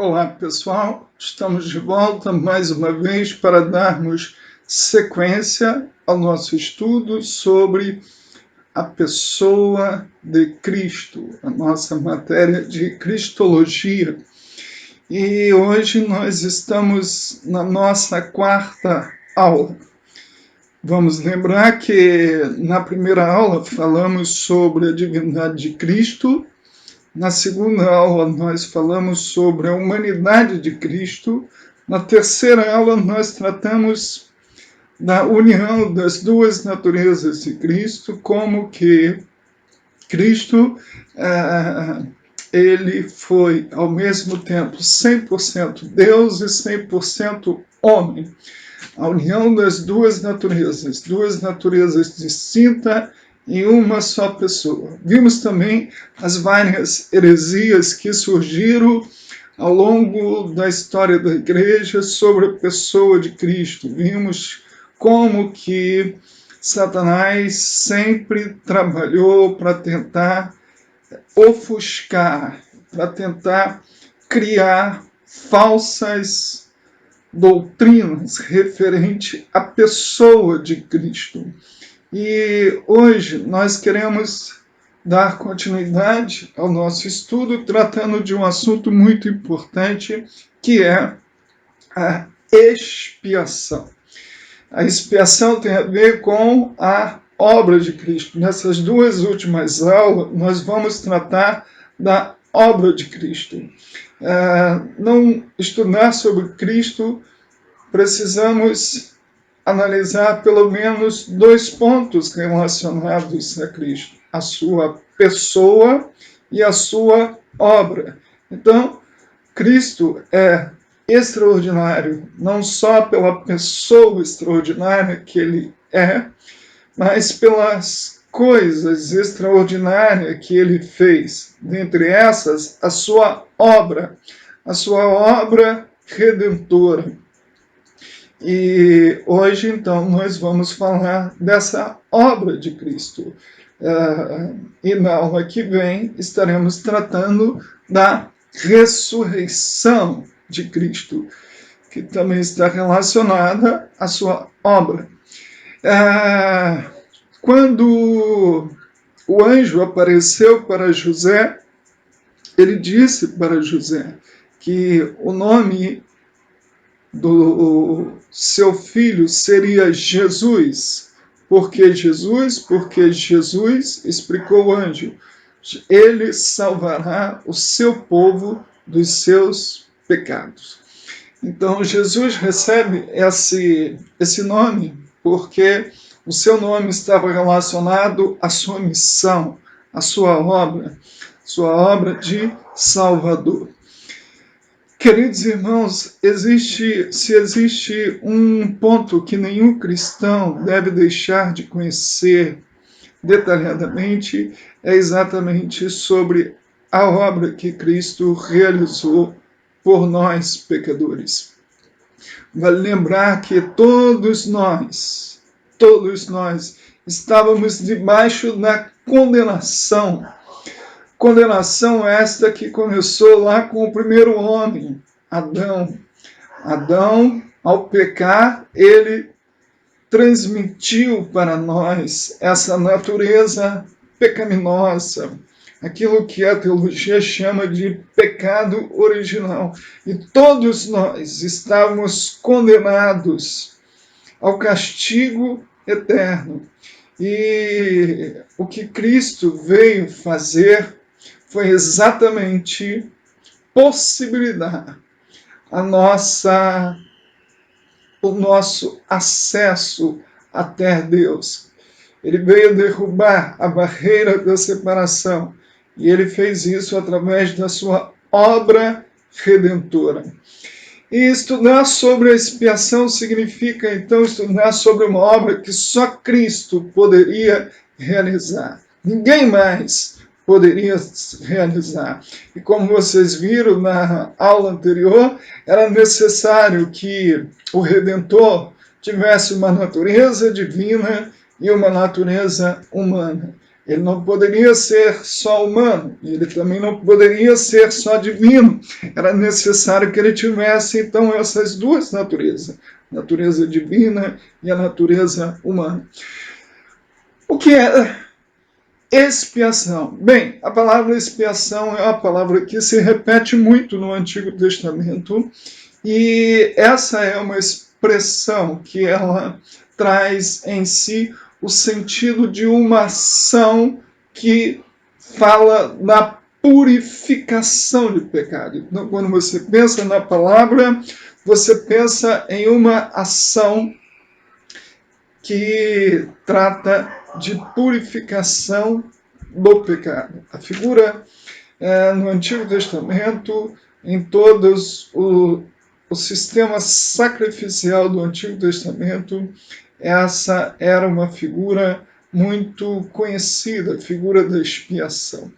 Olá pessoal, estamos de volta mais uma vez para darmos sequência ao nosso estudo sobre a pessoa de Cristo, a nossa matéria de Cristologia. E hoje nós estamos na nossa quarta aula. Vamos lembrar que na primeira aula falamos sobre a divindade de Cristo. Na segunda aula, nós falamos sobre a humanidade de Cristo. Na terceira aula, nós tratamos da união das duas naturezas de Cristo, como que Cristo ele foi, ao mesmo tempo, 100% Deus e 100% homem. A união das duas naturezas distintas em uma só pessoa. Vimos também as várias heresias que surgiram ao longo da história da igreja sobre a pessoa de Cristo. Vimos como que Satanás sempre trabalhou para tentar ofuscar, para tentar criar falsas doutrinas referente à pessoa de Cristo. E hoje nós queremos dar continuidade ao nosso estudo tratando de um assunto muito importante, que é a expiação. A expiação tem a ver com a obra de Cristo. Nessas duas últimas aulas, nós vamos tratar da obra de Cristo. Não estudar sobre Cristo, precisamos analisar pelo menos dois pontos relacionados a Cristo: a sua pessoa e a sua obra. Então, Cristo é extraordinário, não só pela pessoa extraordinária que ele é, mas pelas coisas extraordinárias que ele fez. Dentre essas, a sua obra redentora. E hoje, então, nós vamos falar dessa obra de Cristo. E na aula que vem estaremos tratando da ressurreição de Cristo, que também está relacionada à sua obra. Quando o anjo apareceu para José, ele disse para José que o nome do seu filho seria Jesus. Por que Jesus? Porque Jesus, explicou o anjo, ele salvará o seu povo dos seus pecados. Então Jesus recebe esse nome porque o seu nome estava relacionado à sua missão, à sua obra de Salvador. Queridos irmãos, se existe um ponto que nenhum cristão deve deixar de conhecer detalhadamente, é exatamente sobre a obra que Cristo realizou por nós, pecadores. Vale lembrar que todos nós estávamos debaixo da condenação. Condenação esta que começou lá com o primeiro homem, Adão. Adão, ao pecar, ele transmitiu para nós essa natureza pecaminosa, aquilo que a teologia chama de pecado original. E todos nós estávamos condenados ao castigo eterno. E o que Cristo veio fazer foi exatamente possibilitar o nosso acesso até Deus. Ele veio derrubar a barreira da separação e ele fez isso através da sua obra redentora. E estudar sobre a expiação significa, então, estudar sobre uma obra que só Cristo poderia realizar. Ninguém mais poderia realizar. E como vocês viram na aula anterior, era necessário que o Redentor tivesse uma natureza divina e uma natureza humana. Ele não poderia ser só humano, e ele também não poderia ser só divino. Era necessário que ele tivesse, então, essas duas naturezas, a natureza divina e a natureza humana. O que é expiação? Bem, a palavra expiação é uma palavra que se repete muito no Antigo Testamento, e essa é uma expressão que ela traz em si o sentido de uma ação que fala na purificação de pecado. Então, quando você pensa na palavra, você pensa em uma ação que trata de purificação do pecado. A figura no Antigo Testamento, em todos o sistema sacrificial do Antigo Testamento, essa era uma figura muito conhecida, a figura da expiação.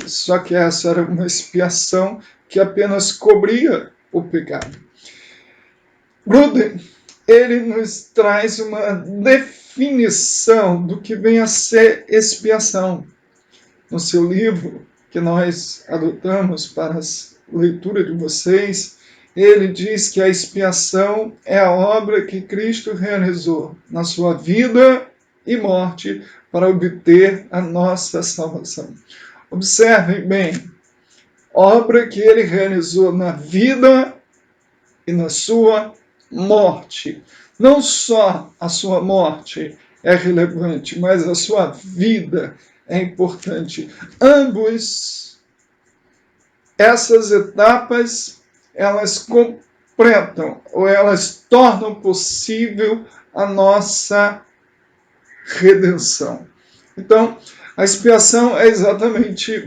Só que essa era uma expiação que apenas cobria o pecado. Gruden, ele nos traz uma definição do que vem a ser expiação. No seu livro, que nós adotamos para a leitura de vocês, ele diz que a expiação é a obra que Cristo realizou na sua vida e morte para obter a nossa salvação. Observem bem, obra que ele realizou na vida e na sua morte. Não só a sua morte é relevante, mas a sua vida é importante. Ambos, essas etapas, elas completam ou elas tornam possível a nossa redenção. Então, a expiação é exatamente,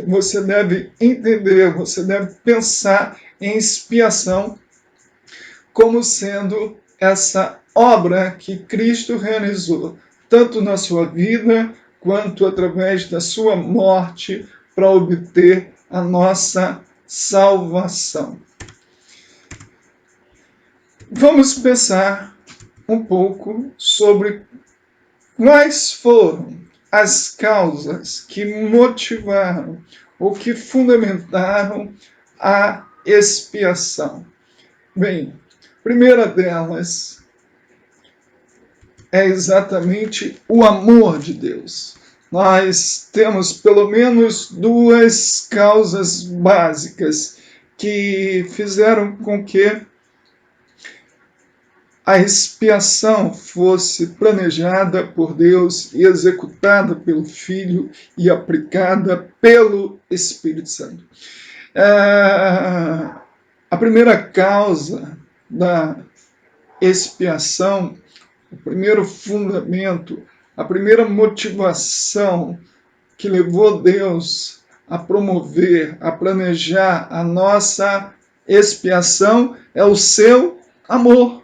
você deve entender, você deve pensar em expiação como sendo essa obra que Cristo realizou, tanto na sua vida, quanto através da sua morte, para obter a nossa salvação. Vamos pensar um pouco sobre quais foram as causas que motivaram ou que fundamentaram a expiação. Bem, a primeira delas é exatamente o amor de Deus. Nós temos pelo menos duas causas básicas que fizeram com que a expiação fosse planejada por Deus e executada pelo Filho e aplicada pelo Espírito Santo. A primeira causa da expiação, o primeiro fundamento, a primeira motivação que levou Deus a promover, a planejar a nossa expiação é o seu amor.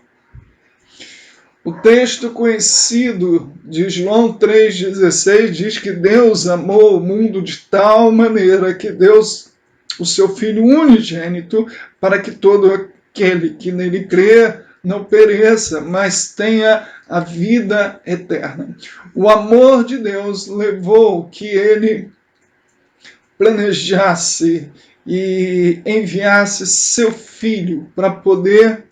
O texto conhecido de João 3,16 diz que Deus amou o mundo de tal maneira que Deus, o seu Filho unigênito, para que todo aquele que nele crê não pereça, mas tenha a vida eterna. O amor de Deus levou que ele planejasse e enviasse seu Filho para poder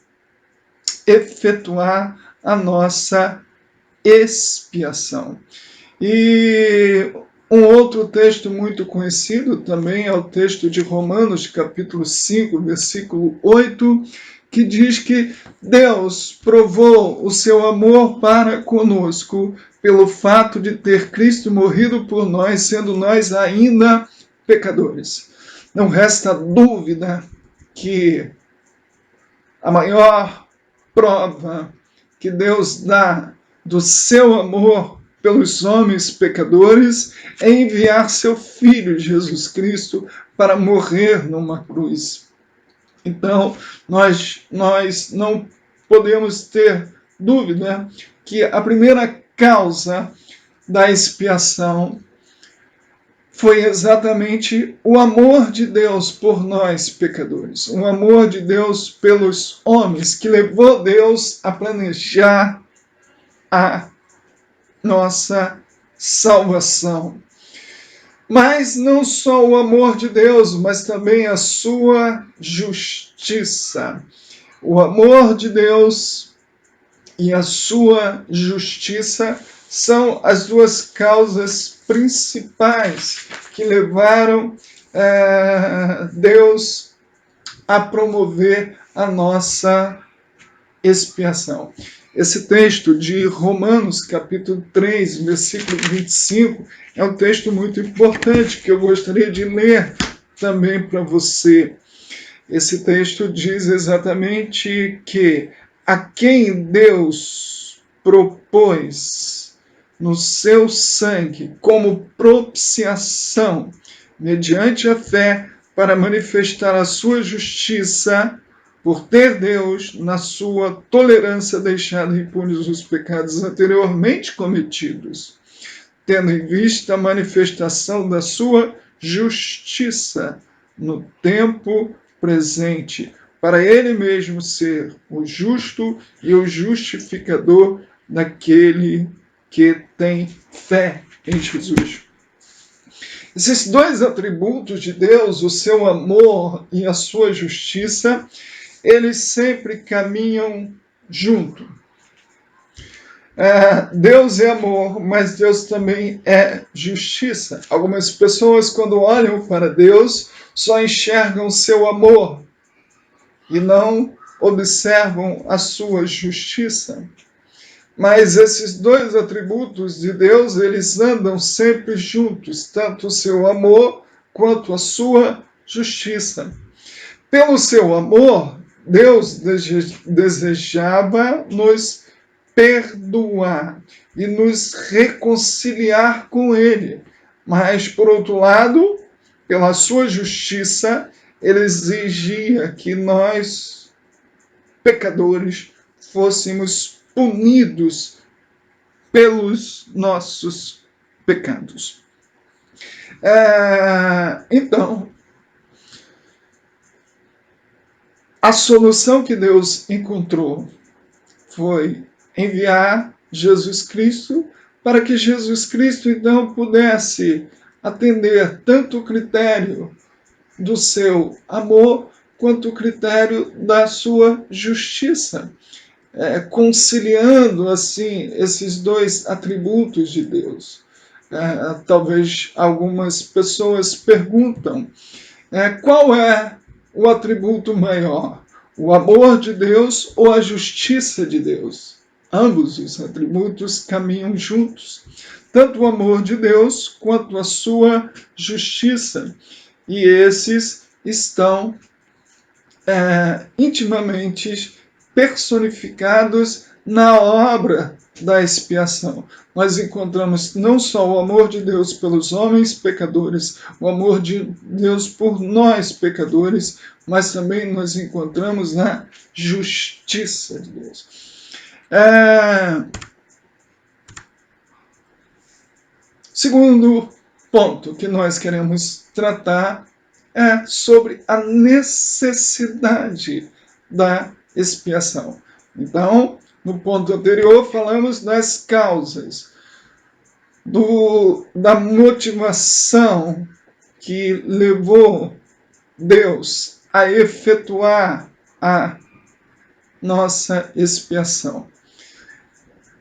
efetuar a nossa expiação. E um outro texto muito conhecido também é o texto de Romanos, capítulo 5, versículo 8, que diz que Deus provou o seu amor para conosco pelo fato de ter Cristo morrido por nós, sendo nós ainda pecadores. Não resta dúvida que a maior prova que Deus dá do seu amor pelos homens pecadores é enviar seu Filho Jesus Cristo para morrer numa cruz. Então, nós não podemos ter dúvida que a primeira causa da expiação foi exatamente o amor de Deus por nós pecadores, o amor de Deus pelos homens, que levou Deus a planejar a nossa salvação. Mas não só o amor de Deus, mas também a sua justiça. O amor de Deus e a sua justiça são as duas causas principais que levaram Deus a promover a nossa expiação. Esse texto de Romanos, capítulo 3, versículo 25, é um texto muito importante que eu gostaria de ler também para você. Esse texto diz exatamente que a quem Deus propôs no seu sangue como propiciação, mediante a fé, para manifestar a sua justiça, por ter Deus, na sua tolerância, deixado impunes os pecados anteriormente cometidos, tendo em vista a manifestação da sua justiça no tempo presente, para ele mesmo ser o justo e o justificador daquele que tem fé em Jesus. Esses dois atributos de Deus, o seu amor e a sua justiça, eles sempre caminham junto. Deus é amor, mas Deus também é justiça. Algumas pessoas, quando olham para Deus, só enxergam o seu amor e não observam a sua justiça. Mas esses dois atributos de Deus, eles andam sempre juntos, tanto o seu amor quanto a sua justiça. Pelo seu amor, Deus desejava nos perdoar e nos reconciliar com Ele. Mas, por outro lado, pela sua justiça, Ele exigia que nós, pecadores, fôssemos punidos pelos nossos pecados. Então, a solução que Deus encontrou foi enviar Jesus Cristo para que Jesus Cristo, então, pudesse atender tanto o critério do seu amor quanto o critério da sua justiça, conciliando, assim, esses dois atributos de Deus. Talvez algumas pessoas perguntam, qual é o atributo maior, o amor de Deus ou a justiça de Deus? Ambos os atributos caminham juntos, tanto o amor de Deus quanto a sua justiça, e esses estão intimamente personificados na obra da expiação. Nós encontramos não só o amor de Deus pelos homens pecadores, o amor de Deus por nós pecadores, mas também nós encontramos a justiça de Deus. Segundo ponto que nós queremos tratar é sobre a necessidade da expiação. Então, no ponto anterior, falamos das causas, da motivação que levou Deus a efetuar a nossa expiação.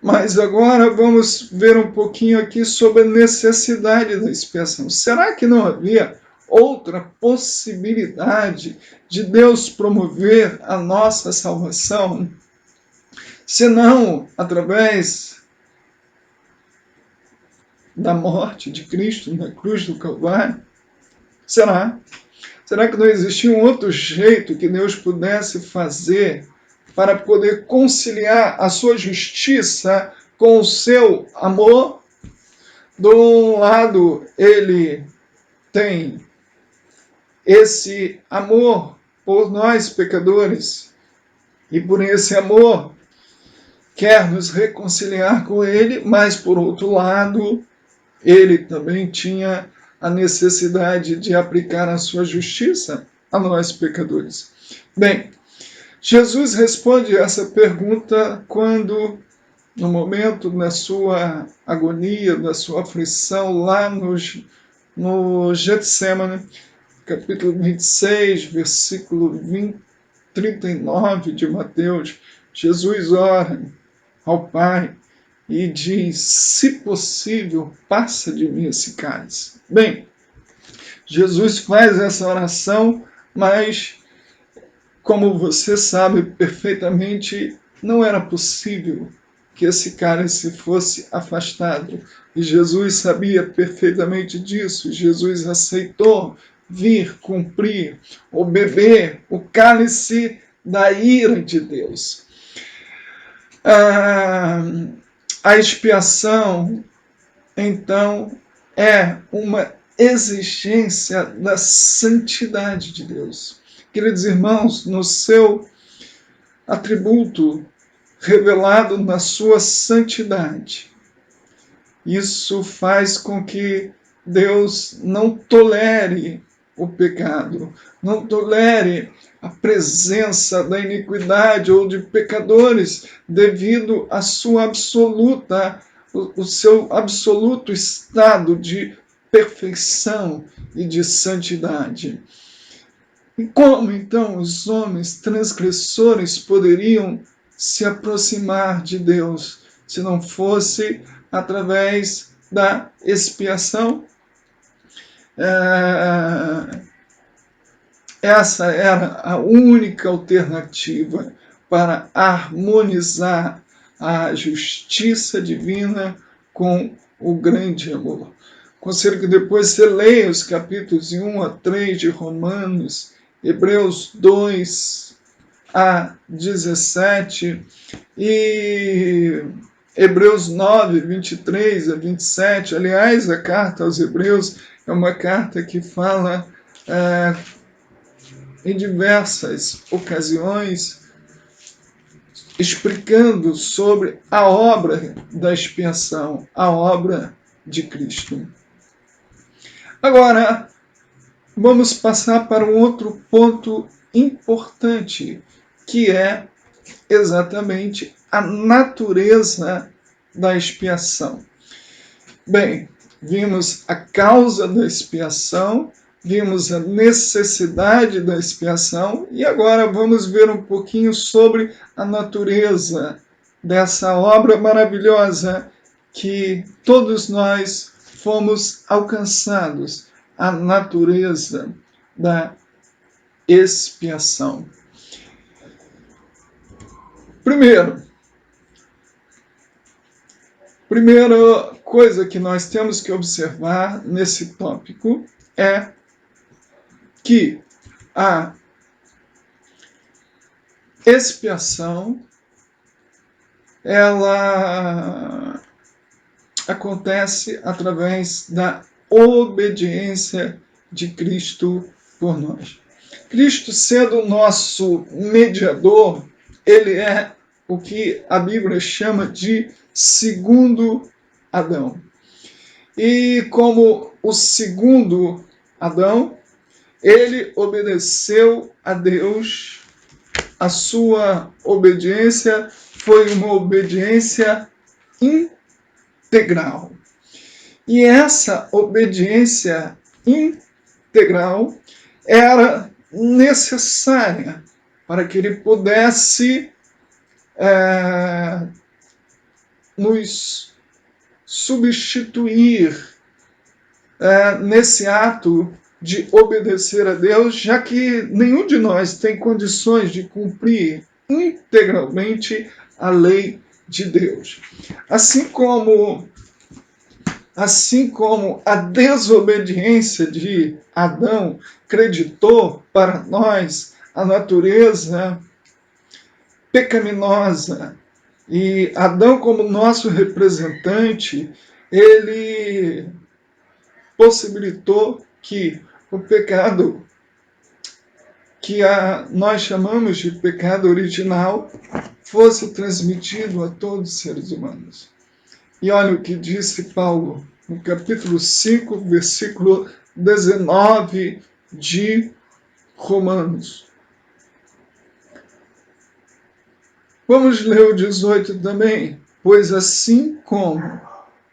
Mas agora vamos ver um pouquinho aqui sobre a necessidade da expiação. Será que não havia outra possibilidade de Deus promover a nossa salvação, senão através da morte de Cristo na cruz do Calvário? Será? Será que não existia um outro jeito que Deus pudesse fazer para poder conciliar a sua justiça com o seu amor? De um lado, ele tem esse amor por nós pecadores, e por esse amor quer nos reconciliar com ele, mas por outro lado, ele também tinha a necessidade de aplicar a sua justiça a nós pecadores. Bem, Jesus responde essa pergunta quando no momento da sua agonia, da sua aflição, lá no Getsemane, capítulo 26, versículo 39 de Mateus, Jesus ora ao Pai e diz: se possível, passa de mim esse cálice. Bem, Jesus faz essa oração, mas, como você sabe perfeitamente, não era possível que esse cálice fosse afastado. E Jesus sabia perfeitamente disso. Jesus aceitou vir cumprir ou beber o cálice da ira de Deus. A expiação, então, é uma exigência da santidade de Deus. Queridos irmãos, no seu atributo revelado na sua santidade, isso faz com que Deus não tolere o pecado, não tolere a presença da iniquidade ou de pecadores devido à sua absoluta, o seu absoluto estado de perfeição e de santidade. E como então os homens transgressores poderiam se aproximar de Deus se não fosse através da expiação? Essa era a única alternativa para harmonizar a justiça divina com o grande amor. Conselho que depois você leia os capítulos 1 a 3 de Romanos, Hebreus 2 a 17 e Hebreus 9, 23 a 27. Aliás, a carta aos Hebreus é uma carta que fala em diversas ocasiões explicando sobre a obra da expiação, a obra de Cristo. Agora, vamos passar para um outro ponto importante, que é exatamente a natureza da expiação. Bem, vimos a causa da expiação, vimos a necessidade da expiação e agora vamos ver um pouquinho sobre a natureza dessa obra maravilhosa que todos nós fomos alcançados, a natureza da expiação. Primeira coisa que nós temos que observar nesse tópico é que a expiação ela acontece através da obediência de Cristo por nós. Cristo sendo o nosso mediador, ele é o que a Bíblia chama de segundo Adão. E como o segundo Adão, ele obedeceu a Deus, a sua obediência foi uma obediência integral. E essa obediência integral era necessária para que ele pudesse nos substituir nesse ato de obedecer a Deus, já que nenhum de nós tem condições de cumprir integralmente a lei de Deus. Assim como a desobediência de Adão creditou para nós a natureza pecaminosa, e Adão, como nosso representante, ele possibilitou que o pecado que nós chamamos de pecado original fosse transmitido a todos os seres humanos. E olha o que disse Paulo no capítulo 5, versículo 19 de Romanos. Vamos ler o 18 também. Pois assim como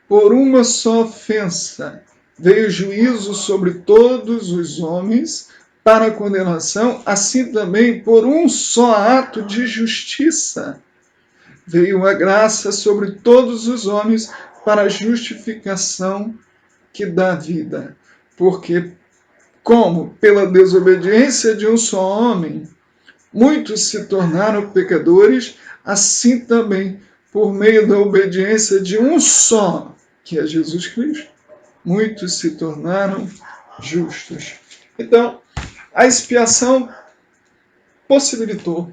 por uma só ofensa veio juízo sobre todos os homens para a condenação, assim também por um só ato de justiça veio a graça sobre todos os homens para a justificação que dá vida. Porque, como pela desobediência de um só homem, muitos se tornaram pecadores, assim também, por meio da obediência de um só, que é Jesus Cristo, muitos se tornaram justos. Então, a expiação possibilitou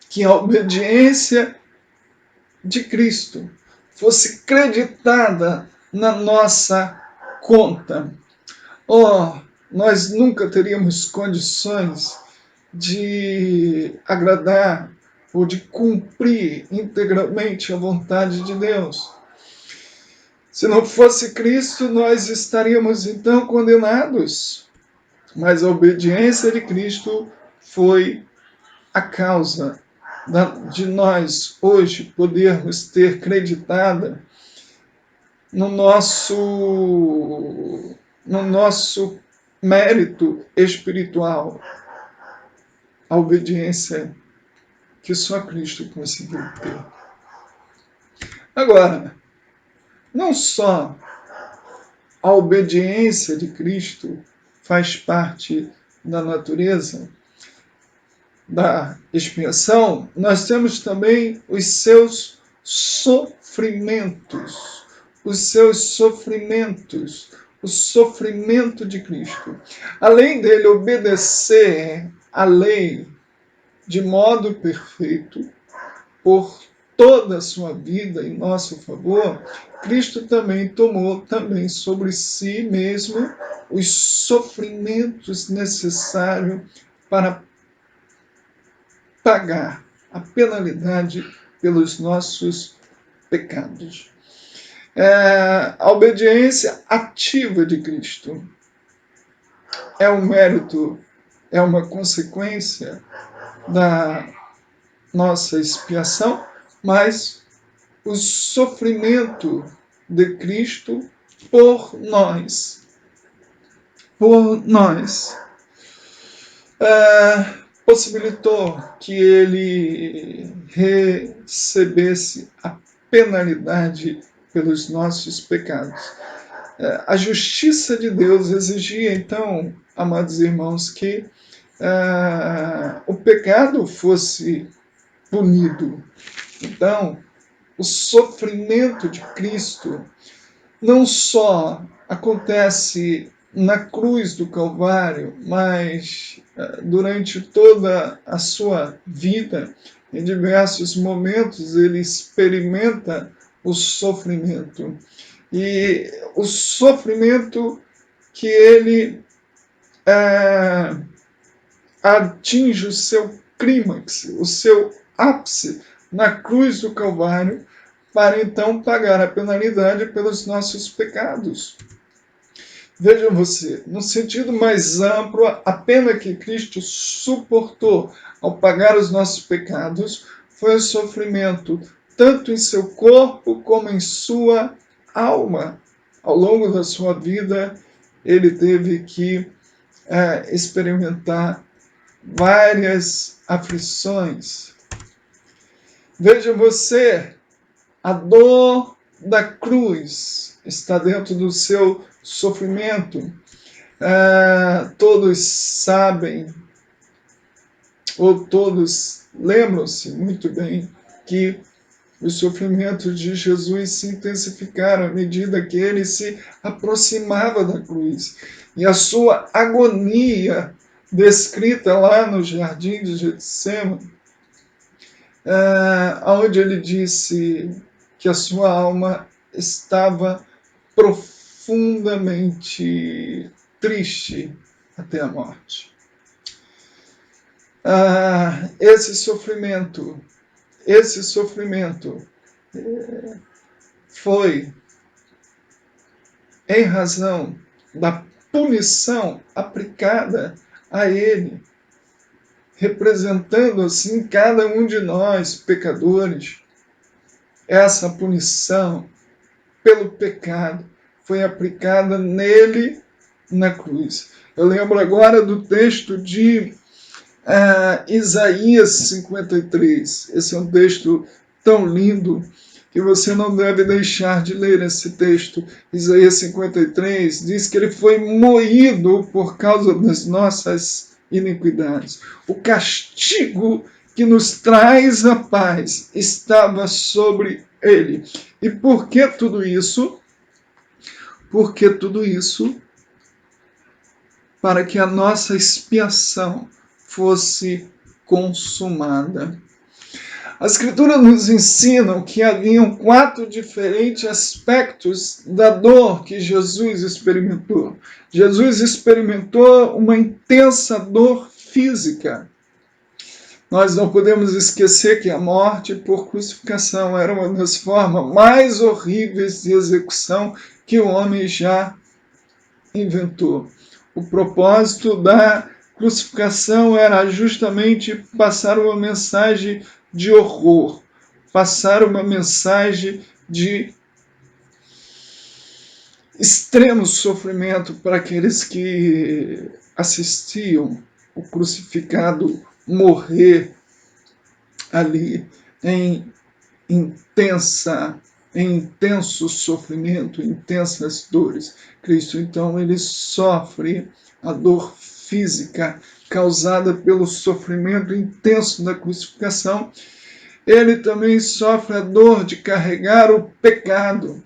que a obediência de Cristo fosse creditada na nossa conta. Oh, nós nunca teríamos condições de agradar ou de cumprir integralmente a vontade de Deus. Se não fosse Cristo, nós estaríamos então condenados. Mas a obediência de Cristo foi a causa de nós hoje podermos ter creditada no nosso mérito espiritual, a obediência que só Cristo conseguiu ter. Agora, não só a obediência de Cristo faz parte da natureza da expiação, nós temos também os seus sofrimentos. Os seus sofrimentos. O sofrimento de Cristo. Além dele obedecer à lei de modo perfeito, por toda a sua vida em nosso favor, Cristo também tomou também sobre si mesmo os sofrimentos necessários para pagar a penalidade pelos nossos pecados. A obediência ativa de Cristo é um mérito, é uma consequência da nossa expiação, mas o sofrimento de Cristo por nós, possibilitou que ele recebesse a penalidade pelos nossos pecados. A justiça de Deus exigia, então, amados irmãos, que o pecado fosse punido. Então, o sofrimento de Cristo não só acontece na cruz do Calvário, mas durante toda a sua vida, em diversos momentos, ele experimenta o sofrimento. E o sofrimento que ele atinge o seu clímax, o seu ápice na cruz do Calvário, para então pagar a penalidade pelos nossos pecados. Vejam você, no sentido mais amplo, a pena que Cristo suportou ao pagar os nossos pecados foi o sofrimento, tanto em seu corpo como em sua alma. Ao longo da sua vida, ele teve que experimentar várias aflições. Veja você, a dor da cruz está dentro do seu sofrimento. Todos sabem, ou todos lembram-se muito bem, que os sofrimentos de Jesus se intensificaram à medida que ele se aproximava da cruz. E a sua agonia, descrita lá no jardim de Getsêmani, onde ele disse que a sua alma estava profundamente triste até a morte. Esse sofrimento foi em razão da punição aplicada a ele, representando assim cada um de nós, pecadores. essa punição pelo pecado foi aplicada nele na cruz. Eu lembro agora do texto de Isaías 53. Esse é um texto tão lindo que você não deve deixar de ler esse texto. Isaías 53 diz que ele foi moído por causa das nossas iniquidades. O castigo que nos traz a paz estava sobre ele. E por que tudo isso? Porque tudo isso para que a nossa expiação fosse consumada. A Escritura nos ensina que haviam 4 diferentes aspectos da dor que Jesus experimentou. Jesus experimentou uma intensa dor física. Nós não podemos esquecer que a morte por crucificação era uma das formas mais horríveis de execução que o homem já inventou. O propósito da crucificação era justamente passar uma mensagem de horror, passar uma mensagem de extremo sofrimento para aqueles que assistiam o crucificado morrer ali em intenso sofrimento, intensas dores. Cristo, então, ele sofre a dor física causada pelo sofrimento intenso da crucificação. Ele também sofre a dor de carregar o pecado.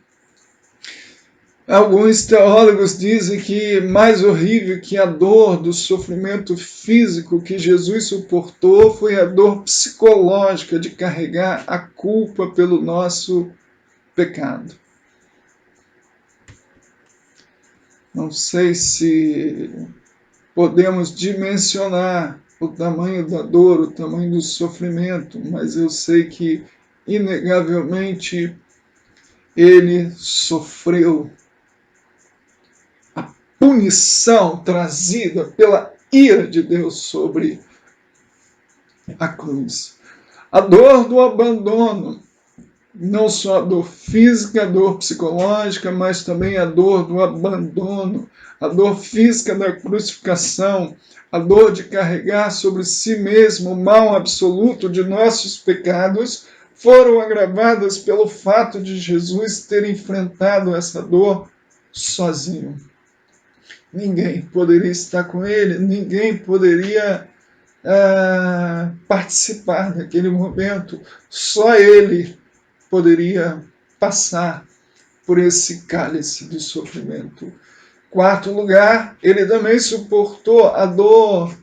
Alguns teólogos dizem que mais horrível que a dor do sofrimento físico que Jesus suportou foi a dor psicológica de carregar a culpa pelo nosso pecado. Não sei se podemos dimensionar o tamanho da dor, o tamanho do sofrimento, mas eu sei que, inegavelmente, ele sofreu a punição trazida pela ira de Deus sobre a cruz. A dor do abandono, não só a dor física, a dor psicológica, mas também a dor do abandono, a dor física da crucificação, a dor de carregar sobre si mesmo o mal absoluto de nossos pecados, foram agravadas pelo fato de Jesus ter enfrentado essa dor sozinho. Ninguém poderia estar com ele, ninguém poderia participar daquele momento, só ele poderia passar por esse cálice de sofrimento. Quarto lugar, ele também suportou a dor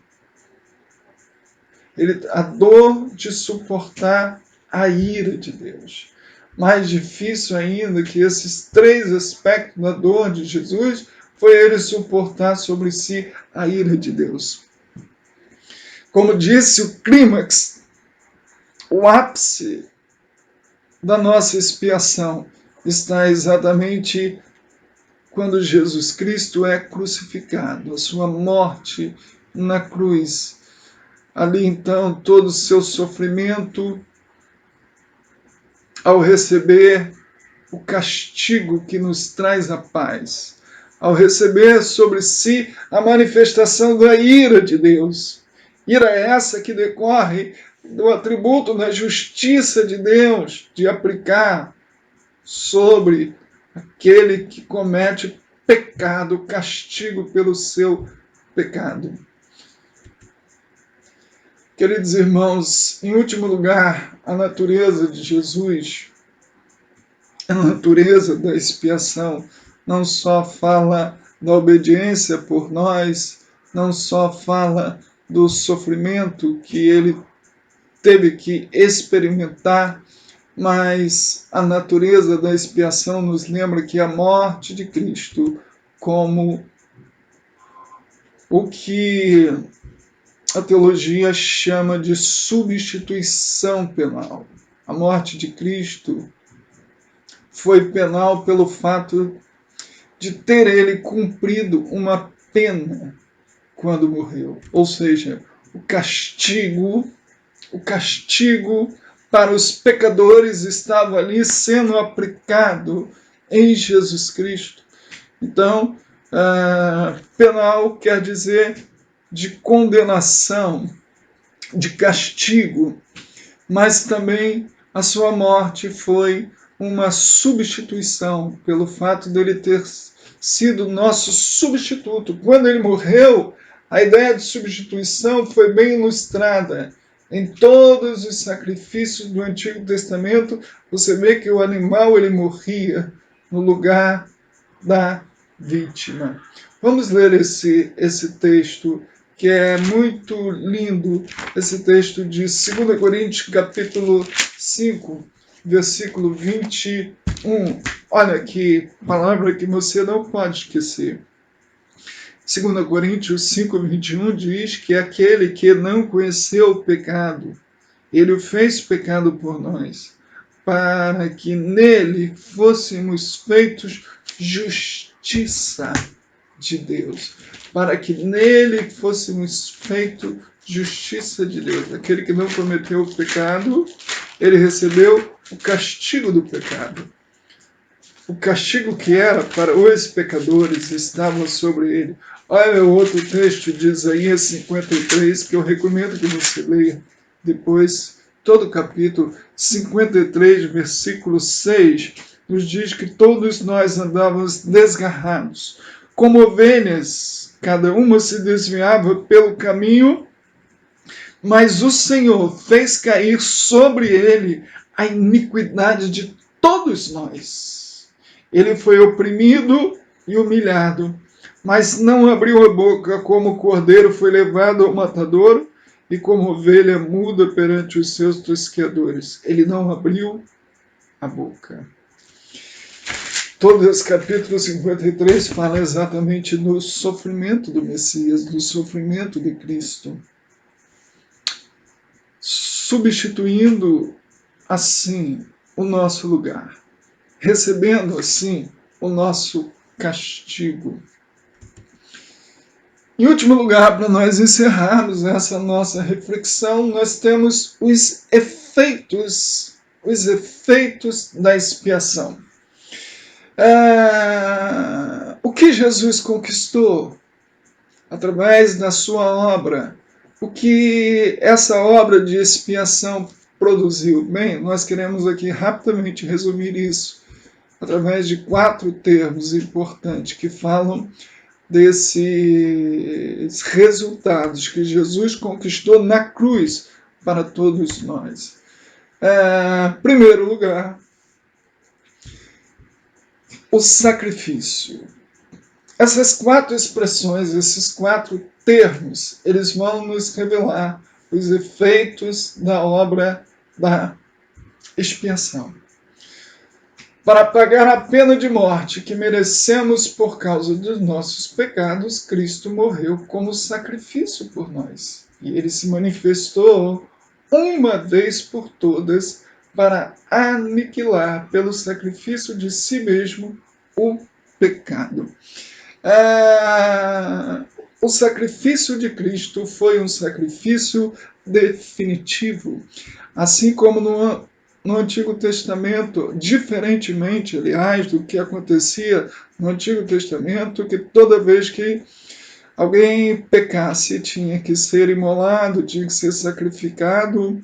de suportar a ira de Deus. Mais difícil ainda que esses 3 aspectos da dor de Jesus foi ele suportar sobre si a ira de Deus. Como disse, o clímax, o ápice da nossa expiação está exatamente quando Jesus Cristo é crucificado, a sua morte na cruz. Ali então todo o seu sofrimento, ao receber o castigo que nos traz a paz, ao receber sobre si a manifestação da ira de Deus. Ira essa que decorre do atributo da justiça de Deus, de aplicar sobre aquele que comete pecado, castigo pelo seu pecado. Queridos irmãos, em último lugar, a natureza de Jesus, a natureza da expiação, não só fala da obediência por nós, não só fala do sofrimento que ele teve que experimentar, mas a natureza da expiação nos lembra que a morte de Cristo, como o que a teologia chama de substituição penal. A morte de Cristo foi penal pelo fato de ter ele cumprido uma pena quando morreu. Ou seja, o castigo para os pecadores estava ali sendo aplicado em Jesus Cristo. Então, penal quer dizer de condenação, de castigo, mas também a sua morte foi uma substituição, pelo fato dele ter sido nosso substituto. Quando ele morreu, a ideia de substituição foi bem ilustrada. Em todos os sacrifícios do Antigo Testamento, você vê que o animal ele morria no lugar da vítima. Vamos ler esse texto, que é muito lindo, esse texto de 2 Coríntios, capítulo 5, versículo 21. Olha que palavra que você não pode esquecer. 2 Coríntios 5, 21 diz que aquele que não conheceu o pecado, ele o fez pecado por nós, para que nele fôssemos feitos justiça de Deus. Para que nele fôssemos feitos justiça de Deus. Aquele que não cometeu o pecado, ele recebeu o castigo do pecado. O castigo que era para os pecadores estava sobre ele. Olha o outro texto de Isaías 53, que eu recomendo que você leia depois. Todo o capítulo 53, versículo 6, nos diz que todos nós andávamos desgarrados. Como ovelhas, cada uma se desviava pelo caminho, mas o Senhor fez cair sobre ele a iniquidade de todos nós. Ele foi oprimido e humilhado, mas não abriu a boca, como o cordeiro foi levado ao matadouro, e como ovelha muda perante os seus tosqueadores. Ele não abriu a boca. Todo esse capítulo 53 fala exatamente do sofrimento do Messias, do sofrimento de Cristo, substituindo assim o nosso lugar, recebendo assim o nosso castigo. Em último lugar, para nós encerrarmos essa nossa reflexão, nós temos os efeitos da expiação. O que Jesus conquistou através da sua obra? O que essa obra de expiação produziu? Bem, nós queremos aqui rapidamente resumir isso através de 4 termos importantes que falam desses resultados que Jesus conquistou na cruz para todos nós. Em primeiro lugar, o sacrifício. Essas 4 expressões, esses 4 termos, eles vão nos revelar os efeitos da obra da expiação. Para pagar a pena de morte que merecemos por causa dos nossos pecados, Cristo morreu como sacrifício por nós. E ele se manifestou uma vez por todas para aniquilar pelo sacrifício de si mesmo o pecado. O sacrifício de Cristo foi um sacrifício definitivo. Assim como no Antigo Testamento, diferentemente, aliás, do que acontecia no Antigo Testamento, que toda vez que alguém pecasse, tinha que ser imolado, tinha que ser sacrificado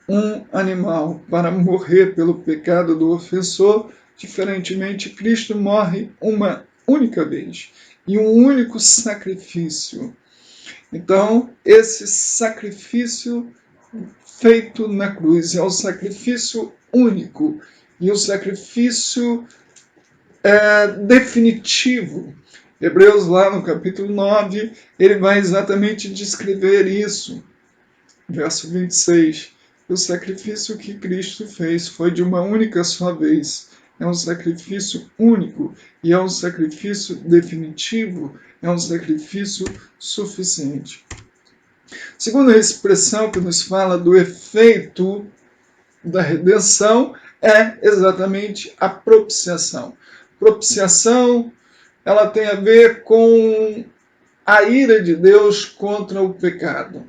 um animal para morrer pelo pecado do ofensor. Diferentemente, Cristo morre uma única vez e um único sacrifício. Então, esse sacrifício feito na cruz é o sacrifício único e o sacrifício definitivo. Hebreus, lá no capítulo 9, ele vai exatamente descrever isso. Verso 26. O sacrifício que Cristo fez foi de uma única só vez. É um sacrifício único e é um sacrifício definitivo, é um sacrifício suficiente. Segunda expressão que nos fala do efeito da redenção é exatamente a propiciação. Propiciação, ela tem a ver com a ira de Deus contra o pecado.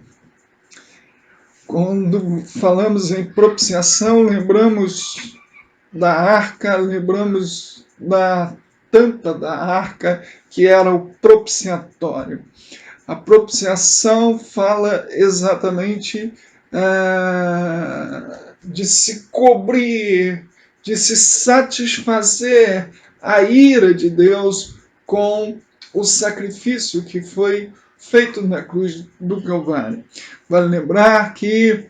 Quando falamos em propiciação, lembramos da arca, lembramos da tampa da arca, que era o propiciatório. A propiciação fala exatamente de se cobrir, de se satisfazer a ira de Deus com o sacrifício que foi feito na cruz do Calvário. Vale lembrar que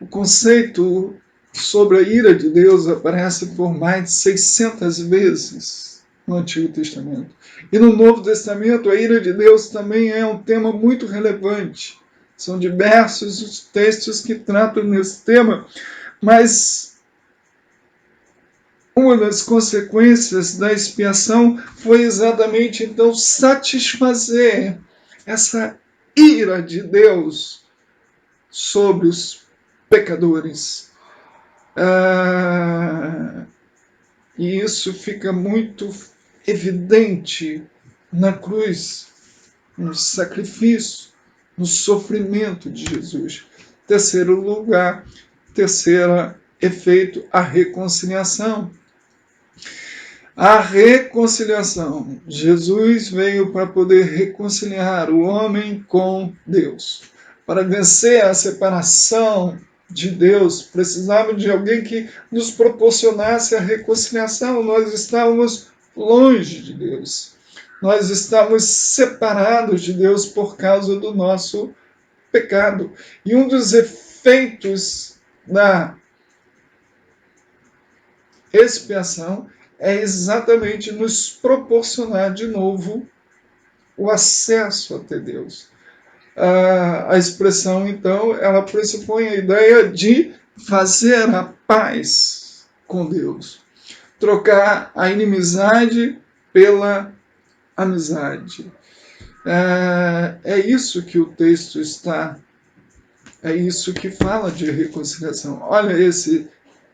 o conceito sobre a ira de Deus aparece por mais de 600 vezes no Antigo Testamento. E no Novo Testamento, a ira de Deus também é um tema muito relevante. São diversos os textos que tratam desse tema, mas uma das consequências da expiação foi exatamente, então, satisfazer essa ira de Deus sobre os pecadores. E isso fica muito evidente na cruz, no sacrifício, no sofrimento de Jesus. Terceiro lugar, terceiro efeito, a reconciliação. A reconciliação. Jesus veio para poder reconciliar o homem com Deus. Para vencer a separação de Deus, precisávamos de alguém que nos proporcionasse a reconciliação. Nós estávamos longe de Deus. Nós estávamos separados de Deus por causa do nosso pecado. E um dos efeitos da expiação é exatamente nos proporcionar de novo o acesso até Deus. A expressão, então, ela pressupõe a ideia de fazer a paz com Deus. Trocar a inimizade pela amizade. É isso que o texto está, é isso que fala de reconciliação. Olha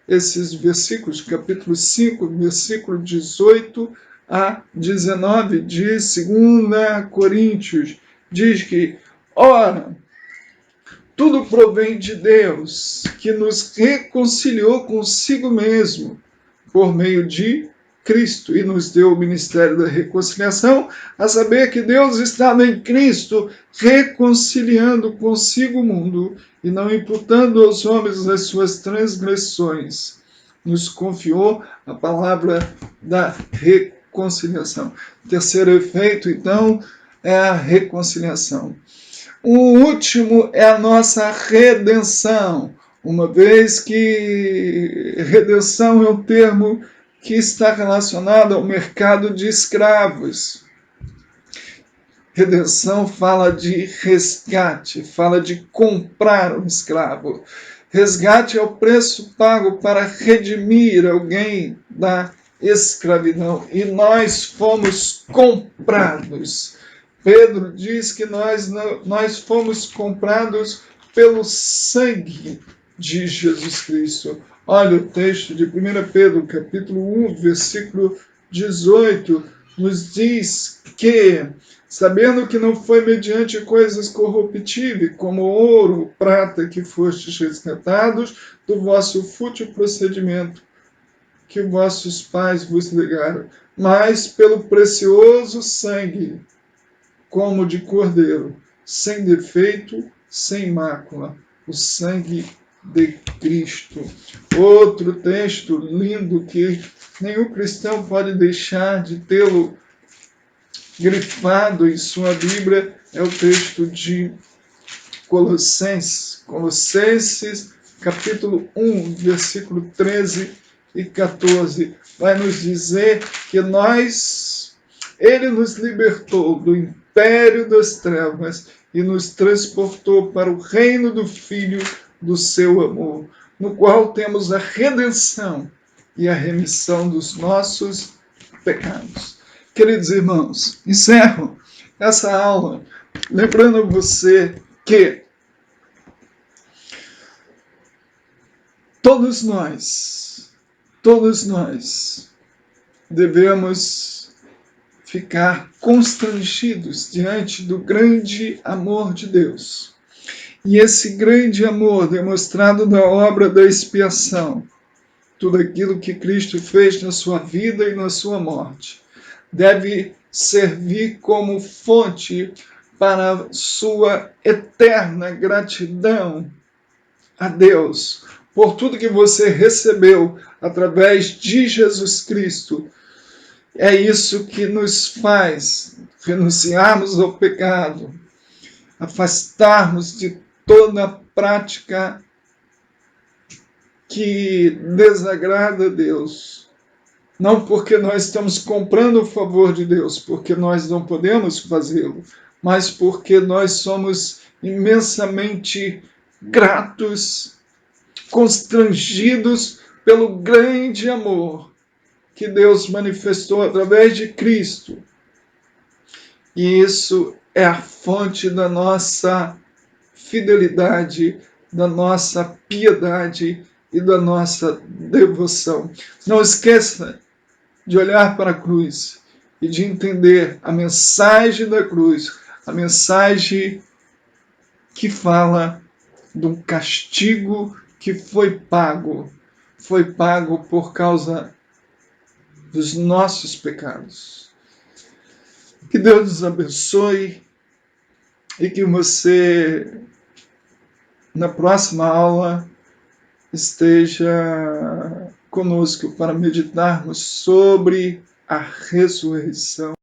esses versículos, capítulo 5, versículo 18 a 19 de 2 Coríntios, diz que, ora, tudo provém de Deus, que nos reconciliou consigo mesmo, por meio de Cristo, e nos deu o ministério da reconciliação, a saber que Deus estava em Cristo, reconciliando consigo o mundo, e não imputando aos homens as suas transgressões. Nos confiou a palavra da reconciliação. O terceiro efeito, então, é a reconciliação. O último é a nossa redenção, uma vez que redenção é um termo que está relacionado ao mercado de escravos. Redenção fala de resgate, fala de comprar um escravo. Resgate é o preço pago para redimir alguém da escravidão. E nós fomos comprados. Pedro diz que nós fomos comprados pelo sangue de Jesus Cristo. Olha o texto de 1 Pedro, capítulo 1, versículo 18, nos diz que, sabendo que não foi mediante coisas corruptíveis, como ouro, prata, que fostes resgatados do vosso fútil procedimento que vossos pais vos legaram, mas pelo precioso sangue, como de cordeiro, sem defeito, sem mácula, o sangue de Cristo. Outro texto lindo que nenhum cristão pode deixar de tê-lo grifado em sua Bíblia é o texto de Colossenses. Colossenses, capítulo 1, versículo 13 e 14, vai nos dizer que ele nos libertou do império das trevas e nos transportou para o reino do Filho do seu amor, no qual temos a redenção e a remissão dos nossos pecados. Queridos irmãos, encerro essa aula lembrando você que todos nós devemos ficar constrangidos diante do grande amor de Deus E esse grande amor demonstrado na obra da expiação, tudo aquilo que Cristo fez na sua vida e na sua morte, deve servir como fonte para sua eterna gratidão a Deus por tudo que você recebeu através de Jesus Cristo. É isso que nos faz renunciarmos ao pecado, afastarmos de toda prática que desagrada a Deus. Não porque nós estamos comprando o favor de Deus, porque nós não podemos fazê-lo, mas porque nós somos imensamente gratos, constrangidos pelo grande amor que Deus manifestou através de Cristo. E isso é a fonte da nossa fidelidade, da nossa piedade e da nossa devoção. Não esqueça de olhar para a cruz e de entender a mensagem da cruz, a mensagem que fala de um castigo que foi pago por causa dos nossos pecados. Que Deus nos abençoe e que você, na próxima aula, esteja conosco para meditarmos sobre a ressurreição.